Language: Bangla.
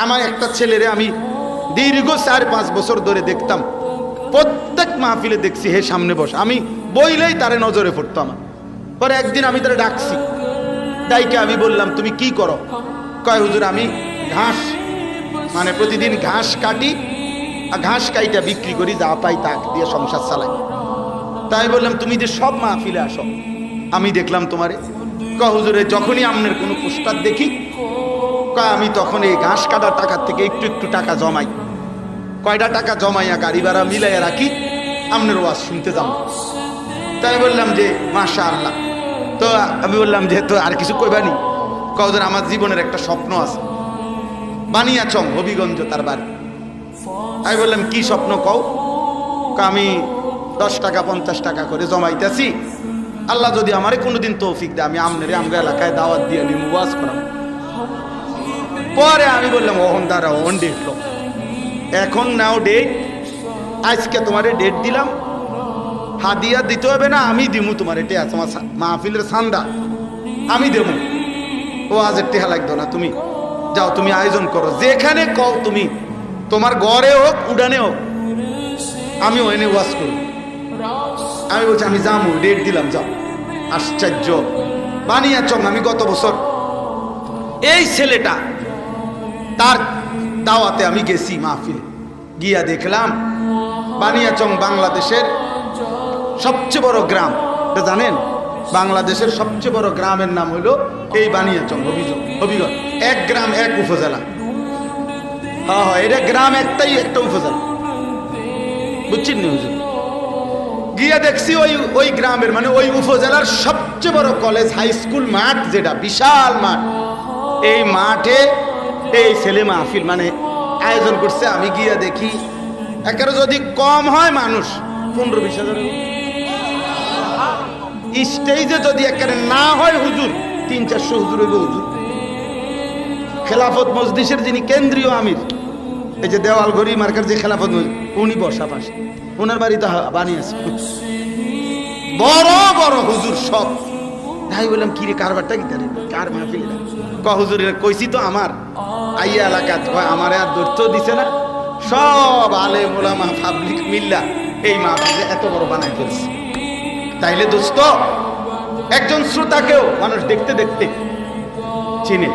আমার একটা ছেলেরে আমি দীর্ঘ 4-5 বছর ধরে দেখতাম, প্রত্যেক মাহফিলে দেখছি হে সামনে বস, আমি বইলেই তারে নজরে পড়তো আমার। পরে একদিন আমি তারে ডাকছি, ডাইকে আমি বললাম তুমি কি করো? কয় হুজুর আমি ঘাস, মানে প্রতিদিন ঘাস কাটি, আর ঘাস কাইটা বিক্রি করি, যা পাই তা দিয়ে সংসার চালাই। তাই বললাম তুমি যে সব মাহফিলে আসো, আমি দেখলাম তোমারে। কয় হুজুরে যখনই আপনার কোনো পোস্টার দেখি, কয় আমি তখন এই ঘাস কাটার টাকার থেকে একটু একটু টাকা জমাই, কয়টা টাকা জমাইয়া গাড়ি ভাড়া মিলাইয়া রাখি, আপনার ওয়াজ শুনতে যাব। তাই বললাম যে মাশাআল্লাহ। তো আমি বললাম যে তো আর কিছু কইবানি? কয় হুজুর আমার জীবনের একটা স্বপ্ন আছে, বানিয়াচং হবিগঞ্জ তার বাড়ি। আমি বললাম কি স্বপ্ন কও? আমি 10 টাকা 50 টাকা করে জমাইতেছি, আল্লাহ যদি আমারে কোনোদিন তৌফিক দেয় আমি আমনেরে আমরা এলাকায় দাওয়াত দিয়ে নিম, ওয়াজ করাম। পরে আমি বললাম ওহন দাঁড়া, ওহন ডেট লো, এখন নাও ডেট, আজকে তোমারে ডেট দিলাম, হাদিয়া দিতে হবে না, আমি দিমু তোমার, এটা তোমার মাহফিলের সান্দা আমি দেবো, ও আজের টেহা লাগতো না, তুমি যাও, তুমি আয়োজন করো, যেখানে কও তুমি, তোমার ঘরে হোক উড়ানে হোক, আমি ওখানে ওয়াজ করব। আমি বলছি আমি যাবো, ডেট দিলাম, যাও। আশ্চর্য, বানিয়াচং আমি গত বছর এই ছেলেটা তার দাওয়াতে আমি গেছি মাহফিলে, গিয়া দেখলাম বানিয়াচং বাংলাদেশের সবচেয়ে বড় গ্রাম, এটা জানেন? বাংলাদেশের সবচেয়ে বড় গ্রামের নাম হলো এই বানিয়াচং হবিগঞ্জ, এক গ্রাম এক উপজেলা। হ্যাঁ হ্যাঁ, এটা গ্রাম একটাই, একটা উপজেলা, বুঝছেন না হুজুর? গিয়া দেখছি ওই গ্রামের মানে ওই উপজেলার সবচেয়ে বড় কলেজ হাই স্কুল মাঠ, যেটা বিশাল মাঠ, এই মাঠে এই ছেলে মাহফিল মানে আয়োজন করছে। আমি গিয়া দেখি একেবারে যদি কম হয় মানুষ 15-20 হাজার, স্টেজে যদি একেবারে না হয় হুজুর 300-400 হুজুর হইব। হুজুর খেলাফত মজলিসের যিনি কেন্দ্রীয় আমির, এই যে দেওয়াল ঘড়ি মার্কার যে খেলাফত মজলিস, উনি বসা পাশে, ওনার বাড়িতে বানিয়েছে বড় বড় হুজুর সব। তাই বললাম কি রে কারবারটা কি তারে, কার মাহফিল? ক হুজুর কইছি তো আমার আইয়া এলাকা, আমার আর দৈর্য দিছে না, সব আলেম ওলামা পাবলিক মিল্লা এই মাহফিলে এত বড় বানাই ফেলছে। তাইলে দোস্ত একজন শ্রোতাকেও মানুষ দেখতে দেখতে চিনে।